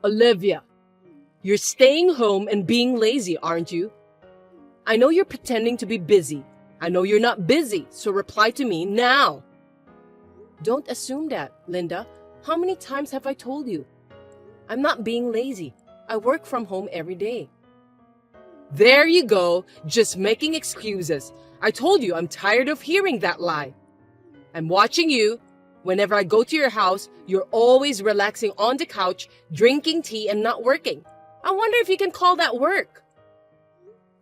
Olivia, you're staying home and being lazy, aren't you? I know you're pretending to be busy. I know you're not busy, so reply to me now. Don't assume that, Linda. How many times have I told you? I'm not being lazy. I work from home every day. There you go, just making excuses. I told you I'm tired of hearing that lie. I'm watching you. Whenever I go to your house, you're always relaxing on the couch, drinking tea and not working. I wonder if you can call that work.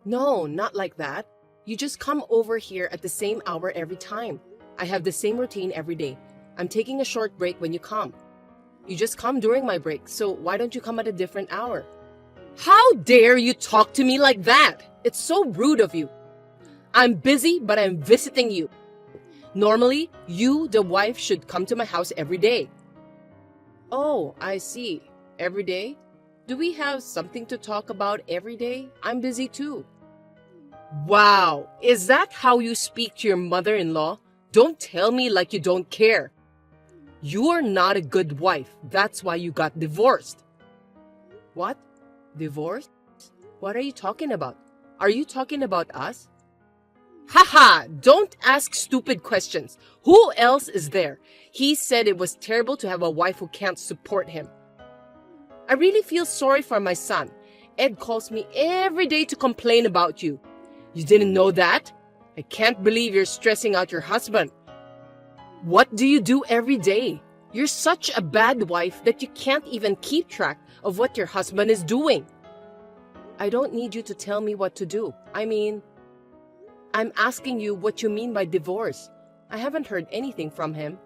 No, not like that. You just come over here at the same hour every time. I have the same routine every day. I'm taking a short break when you come. You just come during my break, so why don't you come at a different hour? How dare you talk to me like that? It's so rude of you. I'm busy, but I'm visiting you. Normally, you, the wife, should come to my house every day. Oh, I see. Every day? Do we have something to talk about every day? I'm busy too. Wow, is that how you speak to your mother-in-law? Don't tell me like you don't care. You are not a good wife. That's why you got divorced. What? Divorced? What are you talking about? Are you talking about us? Haha, don't ask stupid questions. Who else is there? He said it was terrible to have a wife who can't support him. I really feel sorry for my son. Ed calls me every day to complain about you. You didn't know that? I can't believe you're stressing out your husband. What do you do every day? You're such a bad wife that you can't even keep track of what your husband is doing. I don't need you to tell me what to do. I'm asking you what you mean by divorce. I haven't heard anything from him.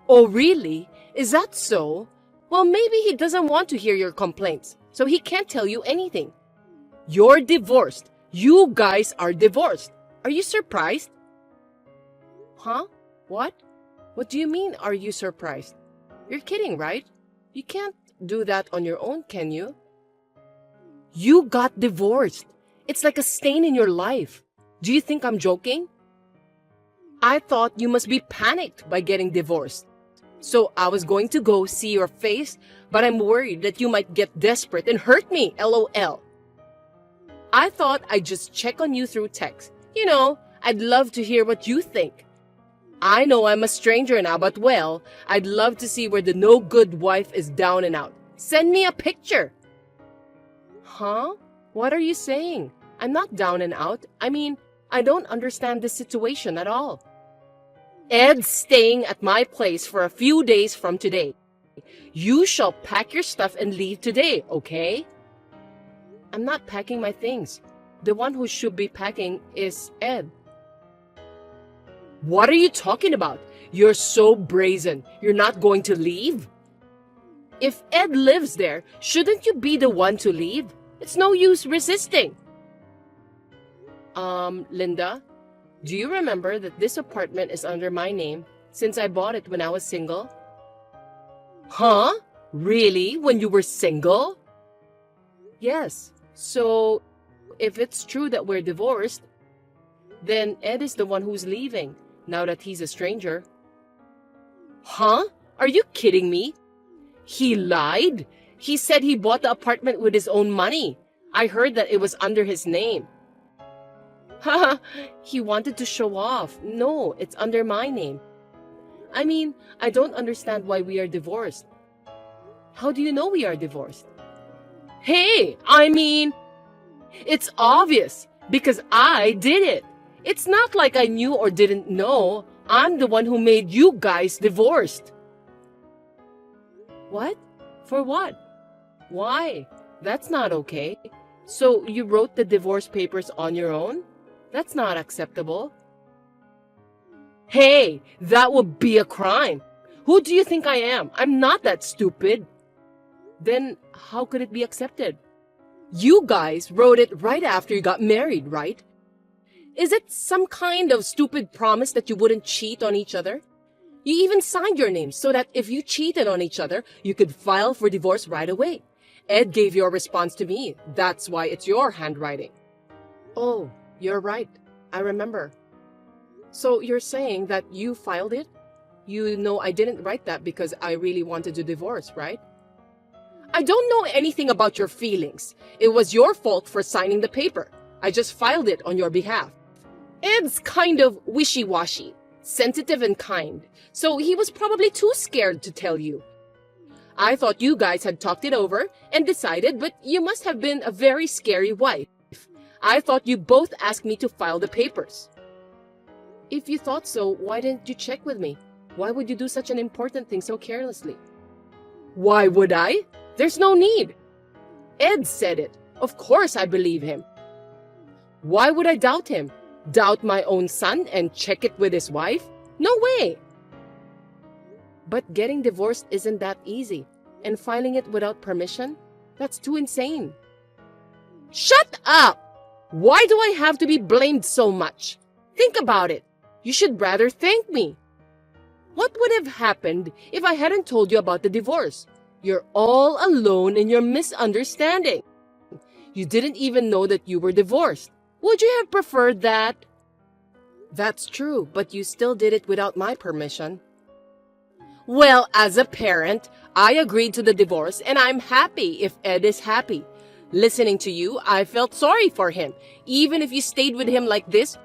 Oh, really? Is that so? Well, maybe he doesn't want to hear your complaints, so he can't tell you anything. You're divorced. You guys are divorced. Are you surprised? Huh? What? What do you mean, are you surprised? You're kidding, right? You can't do that on your own, can you? You got divorced. It's like a stain in your life. Do you think I'm joking? I thought you must be panicked by getting divorced. So I was going to go see your face, but I'm worried that you might get desperate and hurt me, LOL. I thought I'd just check on you through text. You know, I'd love to hear what you think. I know I'm a stranger now, but well, I'd love to see where the no-good wife is down and out. Send me a picture. Huh? What are you saying? I'm not down and out. I don't understand this situation at all. Ed's staying at my place for a few days from today. You shall pack your stuff and leave today, okay? I'm not packing my things. The one who should be packing is Ed. What are you talking about? You're so brazen. You're not going to leave? If Ed lives there, shouldn't you be the one to leave? It's no use resisting. Linda, do you remember that this apartment is under my name since I bought it when I was single? Huh? Really? When you were single? Yes. So, if it's true that we're divorced, then Ed is the one who's leaving, now that he's a stranger. Huh? Are you kidding me? He lied? He said he bought the apartment with his own money. I heard that it was under his name. Haha, he wanted to show off. No, it's under my name. I don't understand why we are divorced. How do you know we are divorced? Hey, it's obvious because I did it. It's not like I knew or didn't know. I'm the one who made you guys divorced. What? For what? Why? That's not okay. So you wrote the divorce papers on your own? That's not acceptable. Hey, that would be a crime. Who do you think I am? I'm not that stupid. Then how could it be accepted? You guys wrote it right after you got married, right? Is it some kind of stupid promise that you wouldn't cheat on each other? You even signed your names so that if you cheated on each other, you could file for divorce right away. Ed gave your response to me. That's why it's your handwriting. Oh, you're right. I remember. So you're saying that you filed it? You know I didn't write that because I really wanted to divorce, right? I don't know anything about your feelings. It was your fault for signing the paper. I just filed it on your behalf. Ed's kind of wishy-washy, sensitive and kind, so he was probably too scared to tell you. I thought you guys had talked it over and decided, but you must have been a very scary wife. I thought you both asked me to file the papers. If you thought so, why didn't you check with me? Why would you do such an important thing so carelessly? Why would I? There's no need. Ed said it. Of course I believe him. Why would I doubt him? Doubt my own son and check it with his wife? No way! But getting divorced isn't that easy. And filing it without permission? That's too insane. Shut up! Why do I have to be blamed so much? Think about it. You should rather thank me. What would have happened if I hadn't told you about the divorce? You're all alone in your misunderstanding. You didn't even know that you were divorced. Would you have preferred that? That's true, but you still did it without my permission. Well, as a parent, I agreed to the divorce and I'm happy if Ed is happy. Listening to you, I felt sorry for him. Even if you stayed with him like this,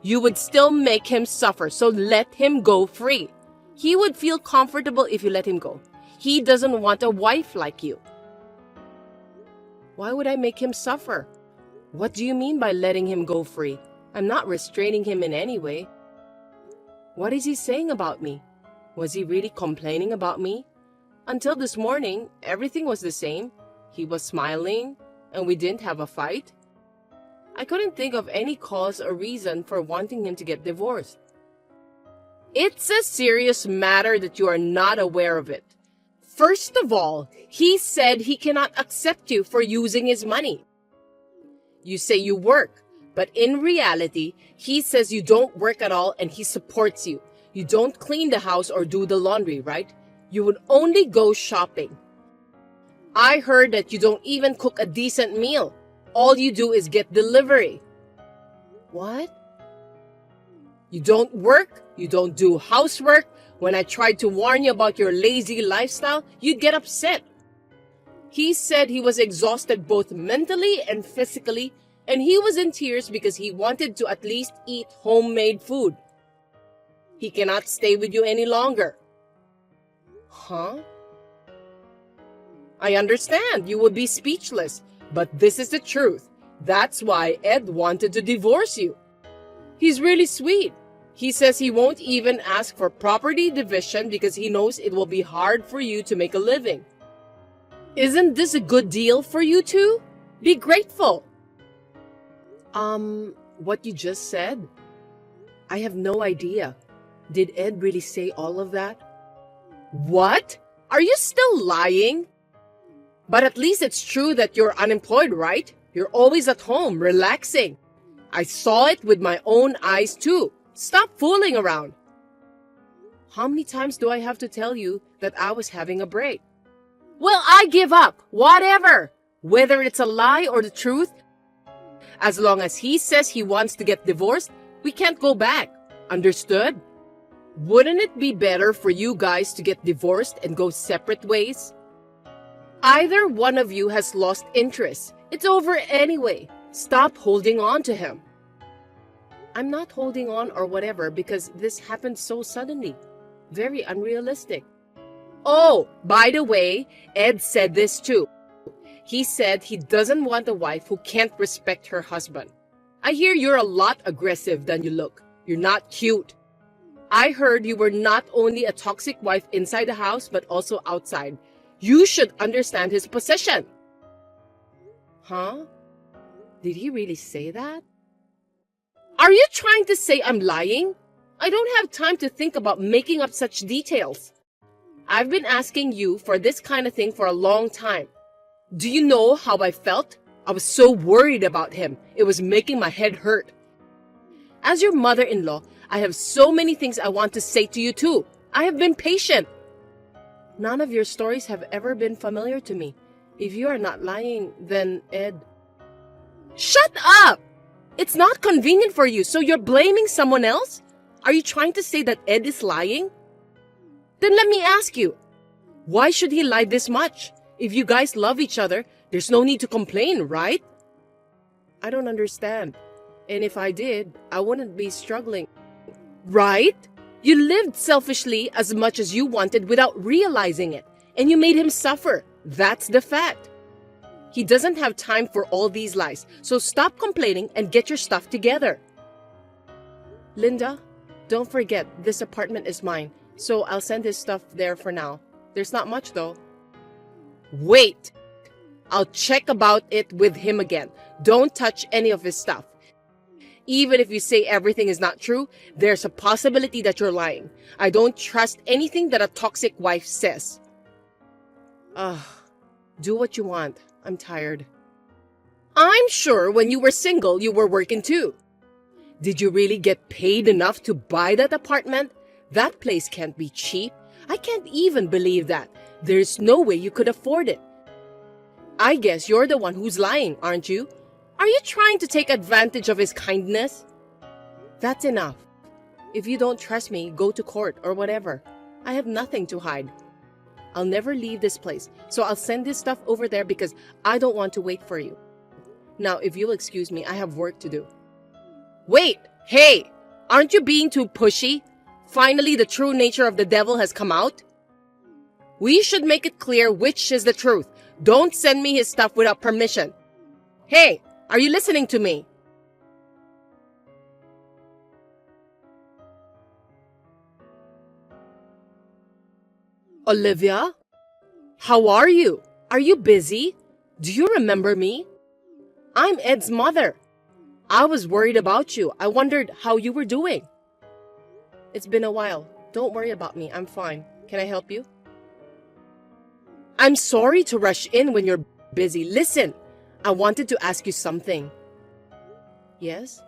you would still make him suffer, so let him go free. He would feel comfortable if you let him go. He doesn't want a wife like you. Why would I make him suffer? What do you mean by letting him go free? I'm not restraining him in any way. What is he saying about me? Was he really complaining about me? Until this morning, everything was the same. He was smiling, and we didn't have a fight. I couldn't think of any cause or reason for wanting him to get divorced. It's a serious matter that you are not aware of it. First of all, he said he cannot accept you for using his money. You say you work, but in reality, he says you don't work at all and he supports you. You don't clean the house or do the laundry, right? You would only go shopping. I heard that you don't even cook a decent meal. All you do is get delivery. What? You don't work, you don't do housework. When I tried to warn you about your lazy lifestyle, you'd get upset. He said he was exhausted both mentally and physically, and he was in tears because he wanted to at least eat homemade food. He cannot stay with you any longer. Huh? I understand you would be speechless, but this is the truth. That's why Ed wanted to divorce you. He's really sweet. He says he won't even ask for property division because he knows it will be hard for you to make a living. Isn't this a good deal for you two? Be grateful. What you just said? I have no idea. Did Ed really say all of that? What? Are you still lying? But at least it's true that you're unemployed, right? You're always at home, relaxing. I saw it with my own eyes too. Stop fooling around. How many times do I have to tell you that I was having a break? Well, I give up. Whatever. Whether it's a lie or the truth, as long as he says he wants to get divorced, we can't go back. Understood? Wouldn't it be better for you guys to get divorced and go separate ways? Either one of you has lost interest. It's over anyway. Stop holding on to him. I'm not holding on or whatever because this happened so suddenly. Very unrealistic. Oh, by the way, Ed said this too. He said he doesn't want a wife who can't respect her husband. I hear you're a lot aggressive than you look. You're not cute. I heard you were not only a toxic wife inside the house but also outside. You should understand his position. Huh? Did he really say that? Are you trying to say I'm lying? I don't have time to think about making up such details. I've been asking you for this kind of thing for a long time. Do you know how I felt? I was so worried about him. It was making my head hurt. As your mother-in-law, I have so many things I want to say to you too. I have been patient. None of your stories have ever been familiar to me. If you are not lying, then Ed... Shut up! It's not convenient for you, so you're blaming someone else? Are you trying to say that Ed is lying? Then let me ask you, why should he lie this much? If you guys love each other, there's no need to complain, right? I don't understand. And if I did, I wouldn't be struggling. Right? You lived selfishly as much as you wanted without realizing it, and you made him suffer. That's the fact. He doesn't have time for all these lies, so stop complaining and get your stuff together. Linda, don't forget, this apartment is mine, so I'll send his stuff there for now. There's not much though. Wait! I'll check about it with him again. Don't touch any of his stuff. Even if you say everything is not true, there's a possibility that you're lying. I don't trust anything that a toxic wife says. Do what you want. I'm tired. I'm sure when you were single, you were working too. Did you really get paid enough to buy that apartment? That place can't be cheap. I can't even believe that. There's no way you could afford it. I guess you're the one who's lying, aren't you? Are you trying to take advantage of his kindness? That's enough. If you don't trust me, go to court or whatever. I have nothing to hide. I'll never leave this place, so I'll send this stuff over there because I don't want to wait for you. Now, if you'll excuse me, I have work to do. Wait! Hey! Aren't you being too pushy? Finally, the true nature of the devil has come out? We should make it clear which is the truth. Don't send me his stuff without permission. Hey! Are you listening to me? Olivia? How are you? Are you busy? Do you remember me? I'm Ed's mother. I was worried about you. I wondered how you were doing. It's been a while. Don't worry about me. I'm fine. Can I help you? I'm sorry to rush in when you're busy. Listen, I wanted to ask you something. Yes?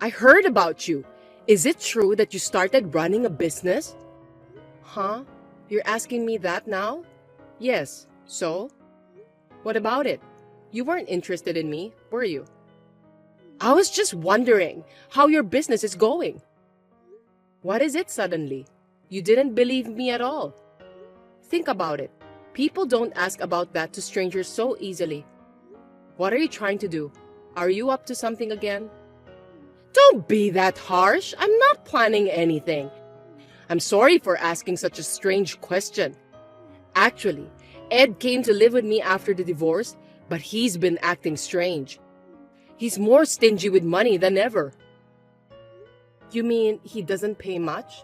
I heard about you. Is it true that you started running a business? Huh? You're asking me that now? Yes. So? What about it? You weren't interested in me, were you? I was just wondering how your business is going. What is it suddenly? You didn't believe me at all. Think about it. People don't ask about that to strangers so easily. What are you trying to do? Are you up to something again? Don't be that harsh. I'm not planning anything. I'm sorry for asking such a strange question. Actually, Ed came to live with me after the divorce, but he's been acting strange. He's more stingy with money than ever. You mean he doesn't pay much?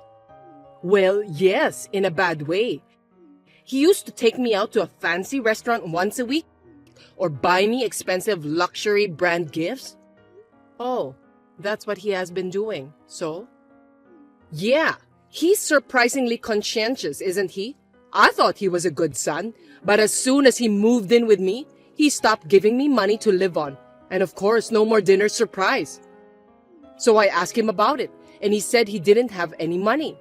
Well, yes, in a bad way. He used to take me out to a fancy restaurant once a week or buy me expensive luxury brand gifts. Oh, that's what he has been doing, so? Yeah, he's surprisingly conscientious, isn't he? I thought he was a good son, but as soon as he moved in with me, he stopped giving me money to live on. And of course, no more dinner surprise. So I asked him about it, and he said he didn't have any money.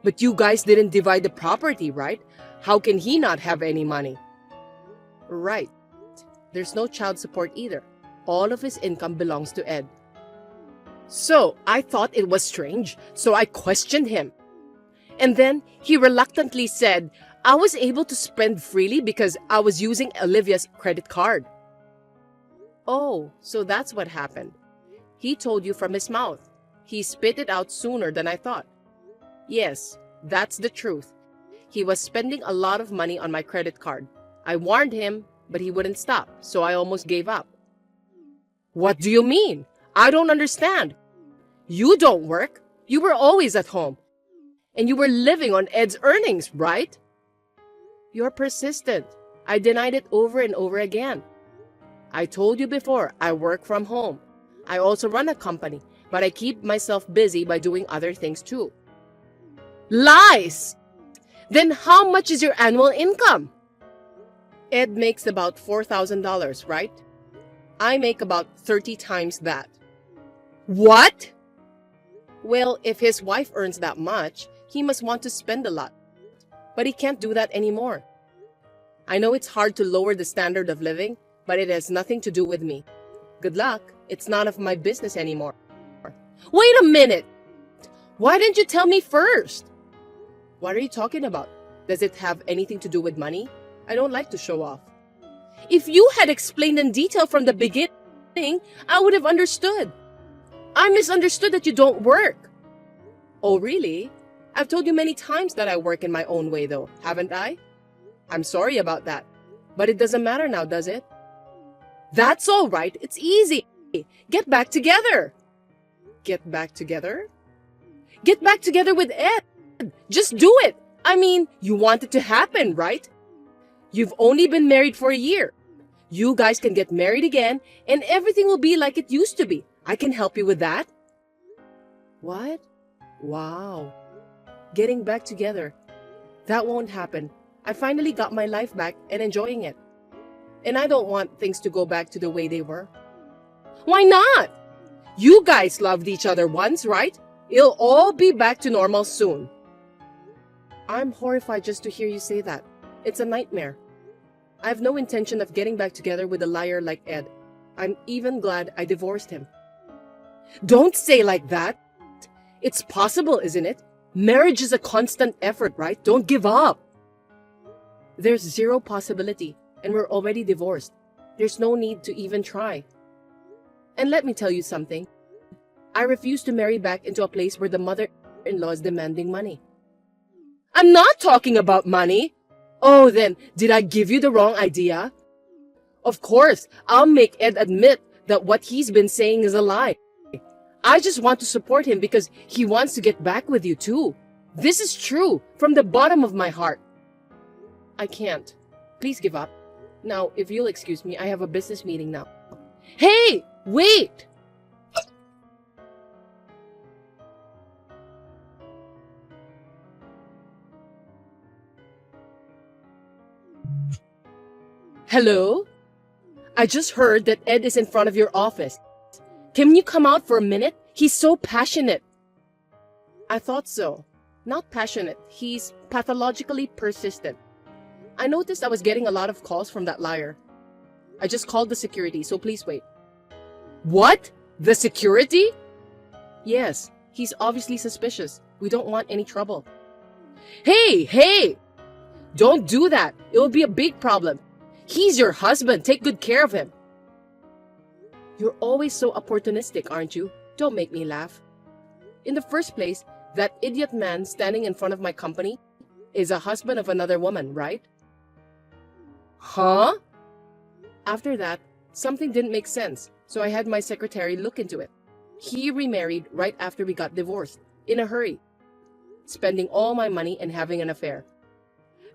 But you guys didn't divide the property, right? How can he not have any money? Right. There's no child support either. All of his income belongs to Ed. So I thought it was strange, so I questioned him. And then he reluctantly said I was able to spend freely because I was using Olivia's credit card. Oh, so that's what happened. He told you from his mouth. He spit it out sooner than I thought. Yes, that's the truth. He was spending a lot of money on my credit card. I warned him, but he wouldn't stop, so I almost gave up. What do you mean? I don't understand. You don't work. You were always at home. And you were living on Ed's earnings, right? You're persistent. I denied it over and over again. I told you before, I work from home. I also run a company, but I keep myself busy by doing other things too. Lies! Then how much is your annual income? Ed makes about $4,000, right? I make about 30 times that. What? Well, if his wife earns that much, he must want to spend a lot. But he can't do that anymore. I know it's hard to lower the standard of living, but it has nothing to do with me. Good luck. It's none of my business anymore. Wait a minute! Why didn't you tell me first? What are you talking about? Does it have anything to do with money? I don't like to show off. If you had explained in detail from the beginning, I would have understood. I misunderstood that you don't work. Oh, really? I've told you many times that I work in my own way, though, haven't I? I'm sorry about that. But it doesn't matter now, does it? That's all right. It's easy. Get back together. Get back together? Get back together with Ed. Just do it. I mean, you want it to happen, right? You've only been married for a year. You guys can get married again and everything will be like it used to be. I can help you with that. What? Wow. Getting back together. That won't happen. I finally got my life back and enjoying it. And I don't want things to go back to the way they were. Why not? You guys loved each other once, right? It'll all be back to normal soon. I'm horrified just to hear you say that. It's a nightmare. I have no intention of getting back together with a liar like Ed. I'm even glad I divorced him. Don't say like that. It's possible, isn't it? Marriage is a constant effort, right? Don't give up. There's zero possibility, and we're already divorced. There's no need to even try. And let me tell you something. I refuse to marry back into a place where the mother-in-law is demanding money. I'm not talking about money. Oh, then, did I give you the wrong idea? Of course, I'll make Ed admit that what he's been saying is a lie. I just want to support him because he wants to get back with you too. This is true, from the bottom of my heart. I can't. Please give up. Now, if you'll excuse me, I have a business meeting now. Hey, wait! Hello? I just heard that Ed is in front of your office. Can you come out for a minute? He's so passionate. I thought so. Not passionate. He's pathologically persistent. I noticed I was getting a lot of calls from that liar. I just called the security, so please wait. What? The security? Yes, he's obviously suspicious. We don't want any trouble. Hey! Don't do that. It will be a big problem. He's your husband. Take good care of him. You're always so opportunistic, aren't you? Don't make me laugh. In the first place, that idiot man standing in front of my company is a husband of another woman, right? Huh? After that, something didn't make sense, so I had my secretary look into it. He remarried right after we got divorced, in a hurry, spending all my money and having an affair.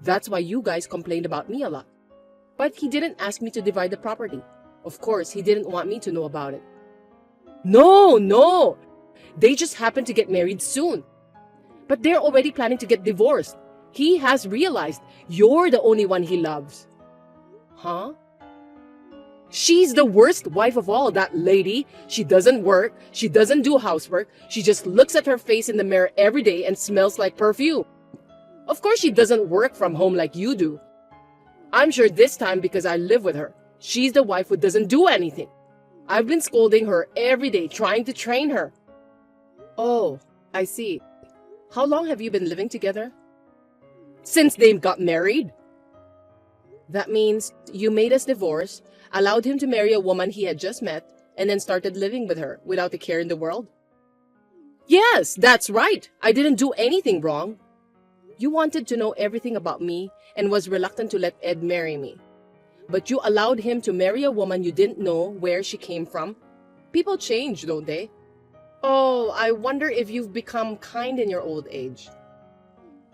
That's why you guys complained about me a lot. But he didn't ask me to divide the property. Of course, he didn't want me to know about it. No! They just happened to get married soon. But they're already planning to get divorced. He has realized you're the only one he loves. Huh? She's the worst wife of all, that lady. She doesn't work. She doesn't do housework. She just looks at her face in the mirror every day and smells like perfume. Of course, she doesn't work from home like you do. I'm sure this time because I live with her. She's the wife who doesn't do anything. I've been scolding her every day, trying to train her. Oh, I see. How long have you been living together? Since they got married. That means you made us divorce, allowed him to marry a woman he had just met, and then started living with her without a care in the world? Yes, that's right. I didn't do anything wrong. You wanted to know everything about me and was reluctant to let Ed marry me. But you allowed him to marry a woman you didn't know where she came from. People change, don't they? Oh, I wonder if you've become kind in your old age.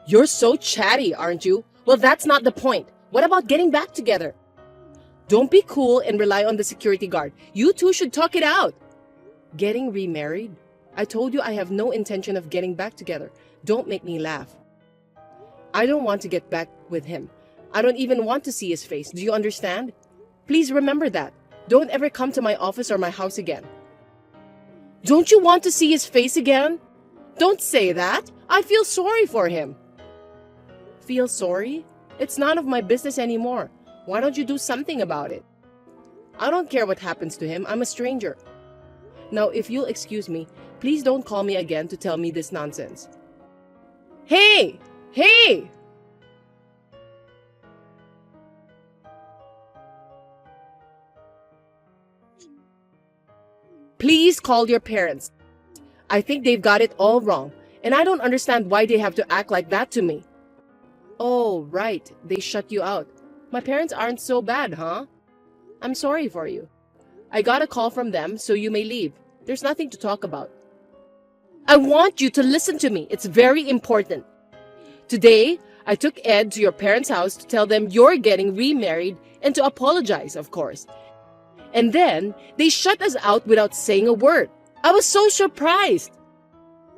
You're so chatty, aren't you? Well, that's not the point. What about getting back together? Don't be cool and rely on the security guard. You two should talk it out. Getting remarried? I told you I have no intention of getting back together. Don't make me laugh. I don't want to get back with him. I don't even want to see his face. Do you understand? Please remember that. Don't ever come to my office or my house again. Don't you want to see his face again? Don't say that. I feel sorry for him. Feel sorry? It's none of my business anymore. Why don't you do something about it? I don't care what happens to him. I'm a stranger. Now, if you'll excuse me, please don't call me again to tell me this nonsense. Hey! Please call your parents. I think they've got it all wrong, and I don't understand why they have to act like that to me. Oh, right. They shut you out. My parents aren't so bad, huh? I'm sorry for you. I got a call from them, so you may leave. There's nothing to talk about. I want you to listen to me. It's very important. Today, I took Ed to your parents' house to tell them you're getting remarried and to apologize, of course. And then, they shut us out without saying a word. I was so surprised.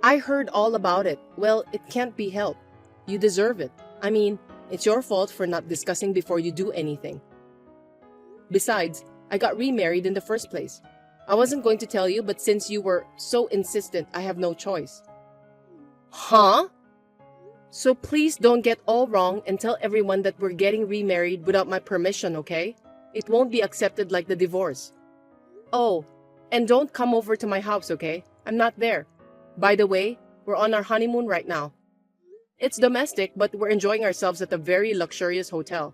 I heard all about it. Well, it can't be helped. You deserve it. I mean, it's your fault for not discussing before you do anything. Besides, I got remarried in the first place. I wasn't going to tell you, but since you were so insistent, I have no choice. Huh? So please don't get all wrong and tell everyone that we're getting remarried without my permission, okay? It won't be accepted like the divorce. Oh, and don't come over to my house, okay? I'm not there. By the way, we're on our honeymoon right now. It's domestic, but we're enjoying ourselves at a very luxurious hotel.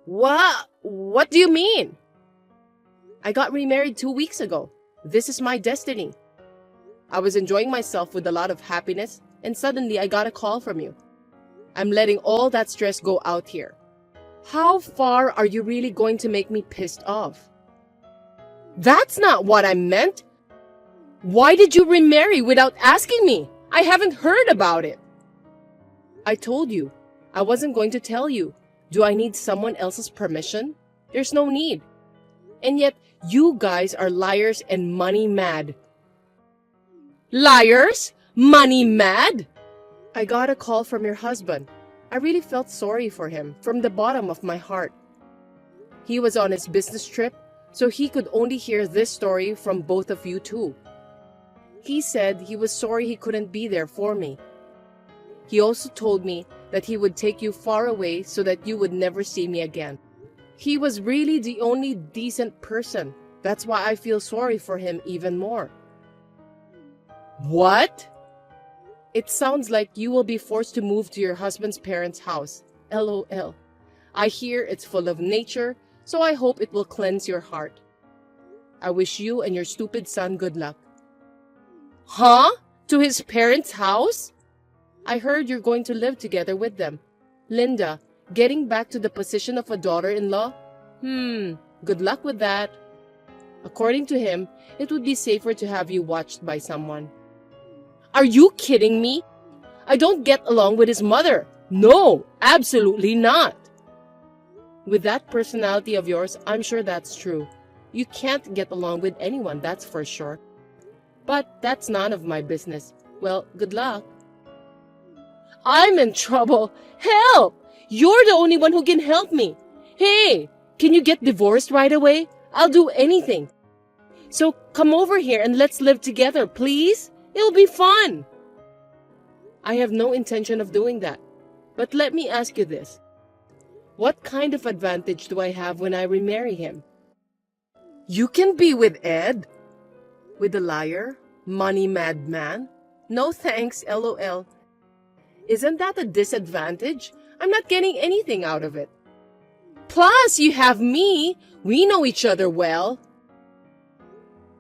What? What do you mean? I got remarried 2 weeks ago. This is my destiny. I was enjoying myself with a lot of happiness, and suddenly I got a call from you. I'm letting all that stress go out here. How far are you really going to make me pissed off? That's not what I meant. Why did you remarry without asking me? I haven't heard about it. I told you. I wasn't going to tell you. Do I need someone else's permission? There's no need. And yet, you guys are liars and money mad. Liars? Money mad? I got a call from your husband. I really felt sorry for him from the bottom of my heart. He was on his business trip, so he could only hear this story from both of you too. He said he was sorry he couldn't be there for me. He also told me that he would take you far away so that you would never see me again. He was really the only decent person. That's why I feel sorry for him even more. What? It sounds like you will be forced to move to your husband's parents' house. LOL. I hear it's full of nature, so I hope it will cleanse your heart. I wish you and your stupid son good luck. Huh? To his parents' house? I heard you're going to live together with them. Linda, getting back to the position of a daughter-in-law? Good luck with that. According to him, it would be safer to have you watched by someone. Are you kidding me? I don't get along with his mother. No, absolutely not. With that personality of yours, I'm sure that's true. You can't get along with anyone, that's for sure. But that's none of my business. Well, good luck. I'm in trouble. Help! You're the only one who can help me. Hey, can you get divorced right away? I'll do anything. So come over here and let's live together, please. It'll be fun. I have no intention of doing that. But let me ask you this. What kind of advantage do I have when I remarry him? You can be with Ed? With the liar? Money mad man? No thanks, LOL. Isn't that a disadvantage? I'm not getting anything out of it. Plus, you have me. We know each other well.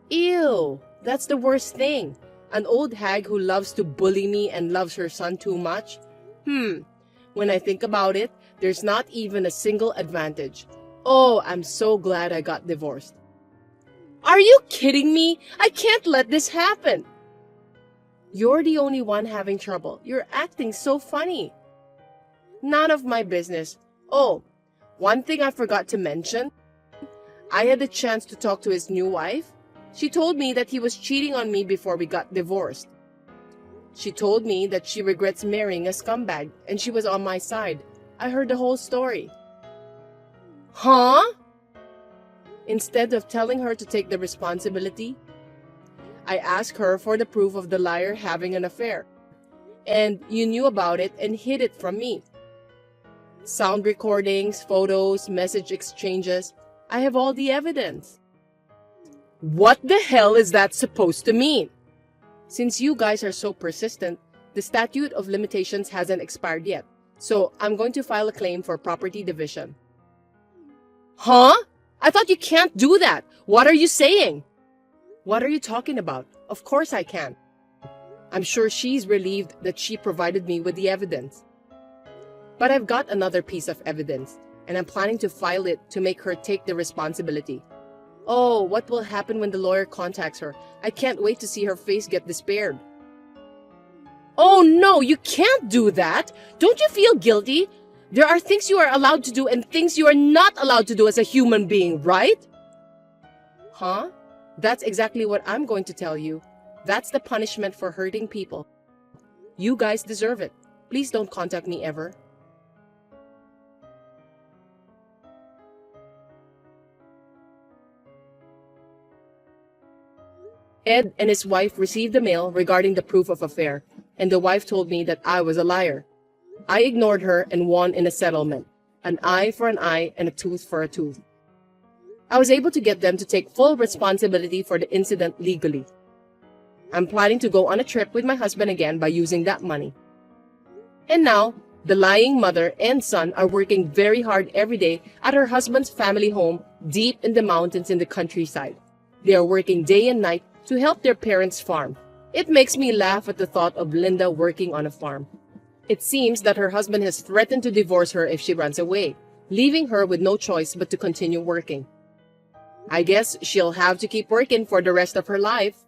Ew, that's the worst thing. An old hag who loves to bully me and loves her son too much? When I think about it, there's not even a single advantage. Oh, I'm so glad I got divorced. Are you kidding me? I can't let this happen. You're the only one having trouble. You're acting so funny. None of my business. Oh, one thing I forgot to mention. I had the chance to talk to his new wife. She told me that he was cheating on me before we got divorced. She told me that she regrets marrying a scumbag, and she was on my side. I heard the whole story. Huh? Instead of telling her to take the responsibility, I asked her for the proof of the liar having an affair. And you knew about it and hid it from me. Sound recordings, photos, message exchanges. I have all the evidence. What the hell is that supposed to mean? Since you guys are so persistent, the statute of limitations hasn't expired yet. So I'm going to file a claim for property division. Huh? I thought you can't do that. What are you saying? What are you talking about? Of course I can. I'm sure she's relieved that she provided me with the evidence. But I've got another piece of evidence, and I'm planning to file it to make her take the responsibility. Oh, what will happen when the lawyer contacts her? I can't wait to see her face get despaired. Oh no, you can't do that! Don't you feel guilty? There are things you are allowed to do and things you are not allowed to do as a human being, right? Huh? That's exactly what I'm going to tell you. That's the punishment for hurting people. You guys deserve it. Please don't contact me ever. Ed and his wife received the mail regarding the proof of affair, and the wife told me that I was a liar. I ignored her and won in a settlement. An eye for an eye and a tooth for a tooth. I was able to get them to take full responsibility for the incident legally. I'm planning to go on a trip with my husband again by using that money. And now, the lying mother and son are working very hard every day at her husband's family home deep in the mountains in the countryside. They are working day and night to help their parents farm. It makes me laugh at the thought of Linda working on a farm. It seems that her husband has threatened to divorce her if she runs away, leaving her with no choice but to continue working. I guess she'll have to keep working for the rest of her life.